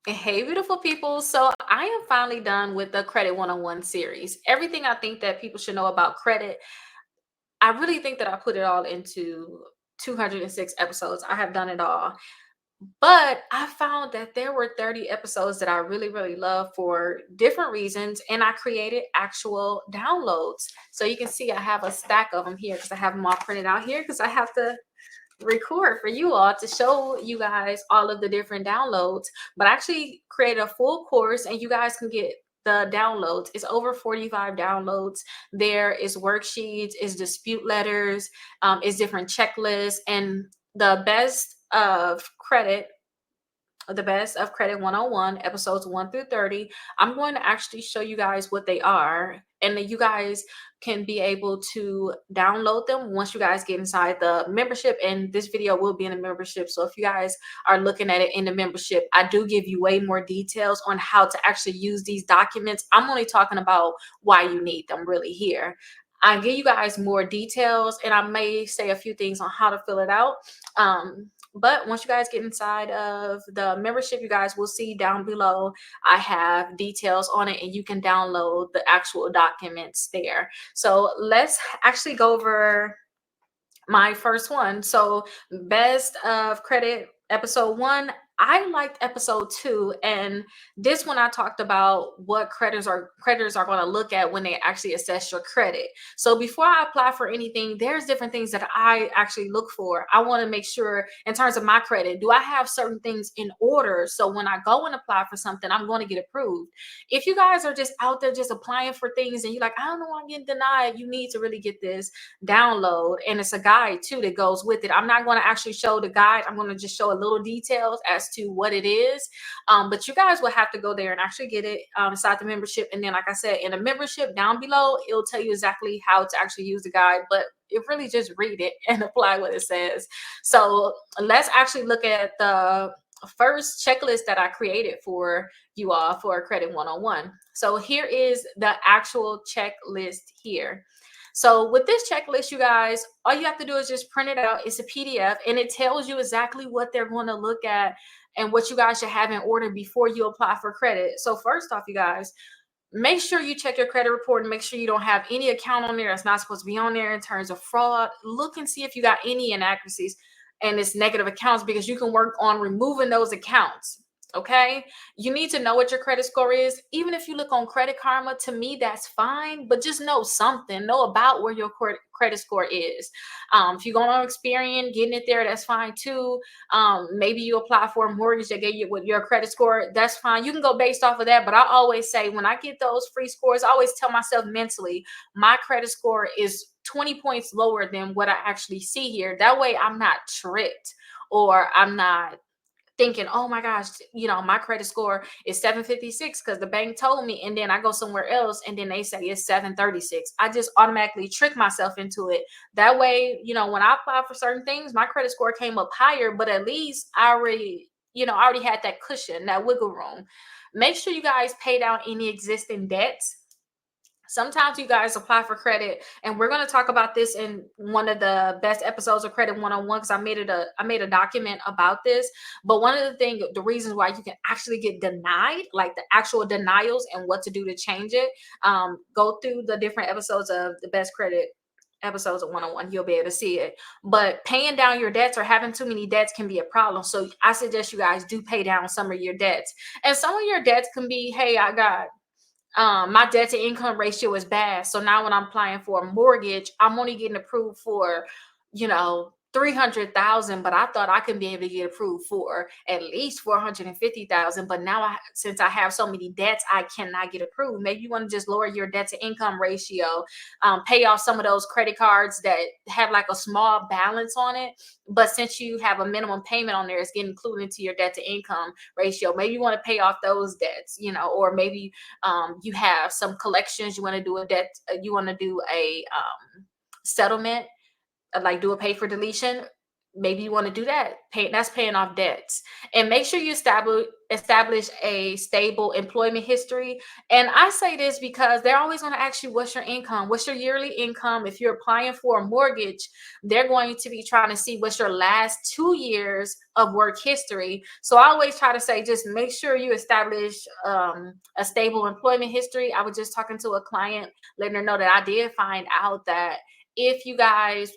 Hey, beautiful people. So I am finally done with the Credit 101 series. Everything I think that people should know about credit, I really think that I put it all into 206 episodes. I have done it all. But I found that there were 30 episodes that I really, really love for different reasons. And I created actual downloads. So you can see I have a stack of them here because I have them all printed out here because I have to record for you all to show you guys all of the different downloads. But I actually created a full course and you guys can get the downloads. It's over 45 downloads. There is worksheets, is dispute letters, is different checklists, and the best of credit, the best of credit 101 episodes 1 through 30. I'm going to actually show you guys what they are, and then you guys can be able to download them once you guys get inside the membership. And this video will be in the membership, so if you guys are looking at it in the membership, I do give you way more details on how to actually use these documents. I'm only talking about why you need them really here. I give you guys more details, and I may say a few things on how to fill it out. But once you guys get inside of the membership, you guys will see down below I have details on it, and you can download the actual documents there. So let's actually go over my first one. So best of credit episode 1. I liked episode 2, and this one I talked about what creditors are going to look at when they actually assess your credit. So before I apply for anything, there's different things that I actually look for. I want to make sure in terms of my credit, do I have certain things in order so when I go and apply for something, I'm going to get approved. If you guys are just out there just applying for things and you're like, I don't know, I'm getting denied, you need to really get this download, and it's a guide too that goes with it. I'm not going to actually show the guide. I'm going to just show a little details as to what it is, but you guys will have to go there and actually get it inside the membership. And then, like I said, in the membership down below, it'll tell you exactly how to actually use the guide, but it really just read it and apply what it says. So let's actually look at the first checklist that I created for you all for Credit 101. So here is the actual checklist here. So with this checklist, you guys, all you have to do is just print it out. It's a PDF, and it tells you exactly what they're going to look at and what you guys should have in order before you apply for credit. So first off, you guys, make sure you check your credit report and make sure you don't have any account on there that's not supposed to be on there in terms of fraud. Look and see if you got any inaccuracies and it's negative accounts, because you can work on removing those accounts. Okay, you need to know what your credit score is. Even if you look on Credit Karma, to me that's fine, but just know something, know about where your credit score is. If you're going on Experian, getting it there, that's fine too. Maybe you apply for a mortgage that gave you with your credit score, that's fine. You can go based off of that, but I always say when I get those free scores, I always tell myself mentally my credit score is 20 points lower than what I actually see here. That way I'm not tricked, or I'm not thinking, oh my gosh, my credit score is 756 because the bank told me, and then I go somewhere else and then they say it's 736. I just automatically trick myself into it. That way, when I apply for certain things, my credit score came up higher, but at least I already had that cushion, that wiggle room. Make sure you guys pay down any existing debts. Sometimes you guys apply for credit, and we're going to talk about this in one of the best episodes of Credit 101 because I made a document about this. But one of the reasons why you can actually get denied, like the actual denials and what to do to change it, go through the different episodes of the best credit episodes of 101. You'll be able to see it. But paying down your debts or having too many debts can be a problem. So I suggest you guys do pay down some of your debts. And some of your debts can be, hey, I got my debt to income ratio is bad. So now when I'm applying for a mortgage, I'm only getting approved for, 300,000, but I thought I could be able to get approved for at least 450,000. But now since I have so many debts, I cannot get approved. Maybe you want to just lower your debt to income ratio, pay off some of those credit cards that have like a small balance on it. But since you have a minimum payment on there, it's getting included into your debt to income ratio. Maybe you want to pay off those debts, or maybe you have some collections, you want to do a debt, you want to do a settlement, like do a pay for deletion. maybe you want to do that. That's paying off debts. And make sure you establish a stable employment history. And I say this because they're always going to ask you, what's your income? What's your yearly income? If you're applying for a mortgage, they're going to be trying to see what's your last 2 years of work history. So I always try to say, just make sure you establish a stable employment history. I was just talking to a client, letting her know that I did find out that if you guys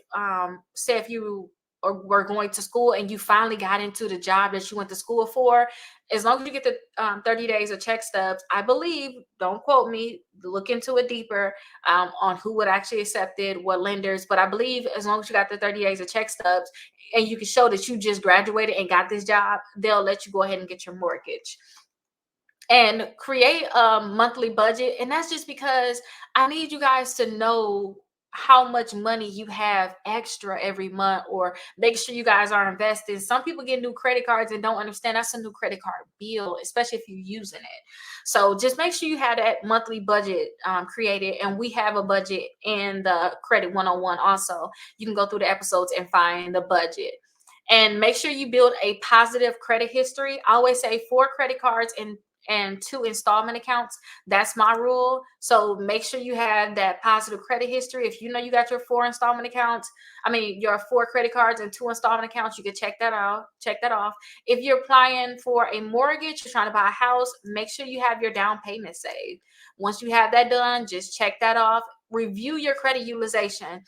say if you or were going to school and you finally got into the job that you went to school for, as long as you get the 30 days of check stubs, I believe, don't quote me, look into it deeper on who would actually accept it, what lenders, but I believe as long as you got the 30 days of check stubs and you can show that you just graduated and got this job, they'll let you go ahead and get your mortgage. And create a monthly budget. And that's just because I need you guys to know how much money you have extra every month, or make sure you guys are investing. Some people get new credit cards and don't understand that's a new credit card bill, especially if you're using it. So just make sure you have that monthly budget created. And we have a budget in the Credit 101 also. You can go through the episodes and find the budget. And make sure you build a positive credit history. I always say 4 credit cards and 2 installment accounts. That's my rule. So make sure you have that positive credit history. If you know you got your 4 installment accounts, your 4 credit cards and 2 installment accounts, you can check that out, check that off. If you're applying for a mortgage, you're trying to buy a house, make sure you have your down payment saved. Once you have that done, just check that off. Review your credit utilization.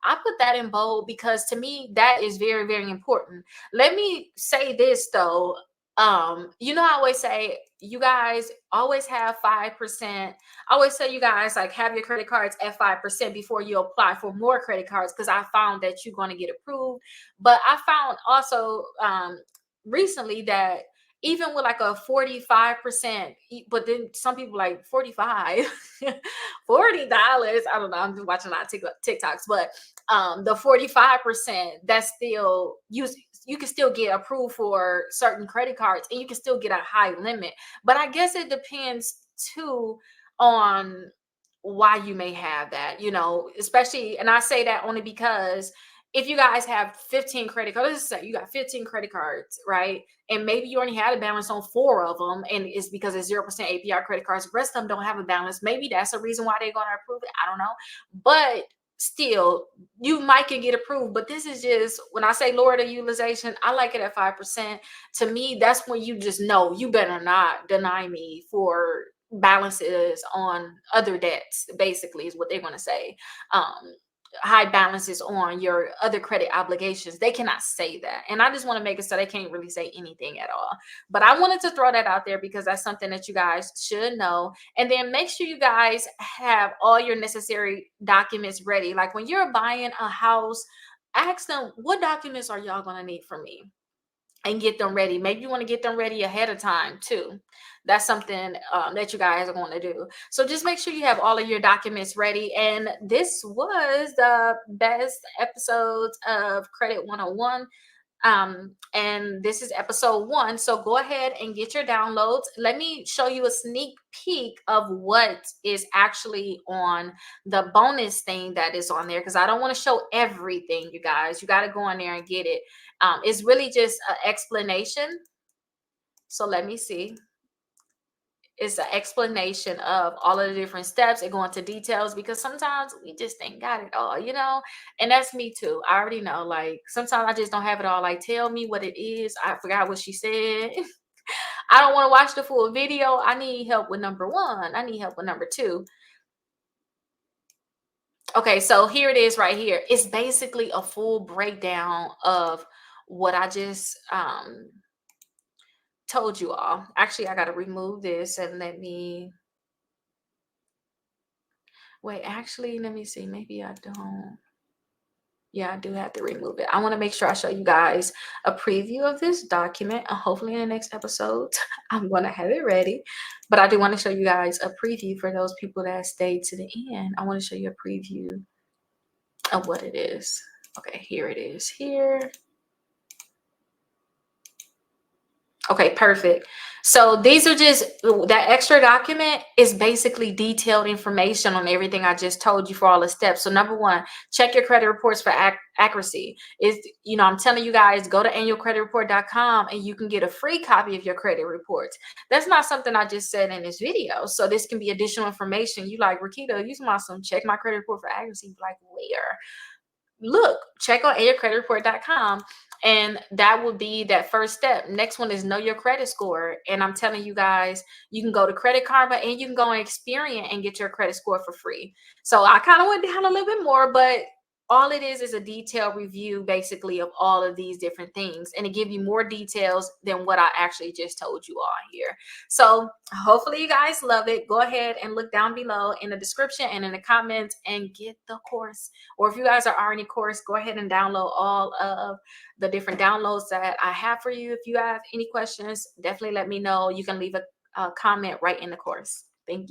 I put that in bold because to me that is very, very important. Let me say this though. I always say you guys always have 5%. I always say you guys like have your credit cards at 5% before you apply for more credit cards, because I found that you're going to get approved. But I found also recently that even with like a 45%, but then some people like 45, $40. I don't know. I'm just watching a lot of TikToks, but the 45%, that's still you can still get approved for certain credit cards and you can still get a high limit. But I guess it depends too on why you may have that, especially, and I say that only because if you guys have 15 credit cards, let's say you got 15 credit cards, right? And maybe you only had a balance on 4 of them, and it's because it's 0% APR credit cards. The rest of them don't have a balance. Maybe that's a reason why they're going to approve it. I don't know. But still, you might can get approved. But this is just, when I say lower the utilization, I like it at 5%. To me, that's when you just know you better not deny me for balances on other debts, basically, is what they're going to say. High balances on your other credit obligations. They cannot say that. And I just want to make it so they can't really say anything at all. But I wanted to throw that out there because that's something that you guys should know. And then make sure you guys have all your necessary documents ready. Like when you're buying a house, ask them, what documents are y'all going to need from me? And get them ready. Maybe you want to get them ready ahead of time too. That's something that you guys are going to do. So just make sure you have all of your documents ready. And this was the best episodes of Credit 101. And this is episode 1. So go ahead and get your downloads. Let me show you a sneak peek of what is actually on the bonus thing that is on there, because I don't want to show everything, you guys. You got to go in there and get it. It's really just an explanation. So let me see. It's an explanation of all of the different steps and go into details, because sometimes we just ain't got it all, and that's me too. I already know, like sometimes I just don't have it all. Like, tell me what it is. I forgot what she said. I don't want to watch the full video. I need help with number 1. I need help with number 2. Okay, so here it is right here. It's basically a full breakdown of what I just told you all. Actually, I got to remove this and let me wait. Actually, let me see. Maybe I don't. Yeah, I do have to remove it. I want to make sure I show you guys a preview of this document. Hopefully in the next episode, I'm going to have it ready. But I do want to show you guys a preview for those people that stayed to the end. I want to show you a preview of what it is. Okay, here it is here. Okay, perfect. So these are just that extra document is basically detailed information on everything I just told you for all the steps. So number one, check your credit reports for accuracy. Is I'm telling you guys, go to annualcreditreport.com and you can get a free copy of your credit reports. That's not something I just said in this video. So this can be additional information. You like, Rickita, use my some check my credit report for accuracy. Like, where? Look, check on annualcreditreport.com, and that will be that first step. Next one is know your credit score, and I'm telling you guys, you can go to Credit Karma and you can go on Experian and get your credit score for free. So I kind of went down a little bit more, but all it is a detailed review basically of all of these different things, and it give you more details than what I actually just told you all here. So hopefully you guys love it. Go ahead and look down below in the description and in the comments and get the course. Or if you guys are already course, go ahead and download all of the different downloads that I have for you. If you have any questions, definitely let me know. You can leave a comment right in the course. Thank you.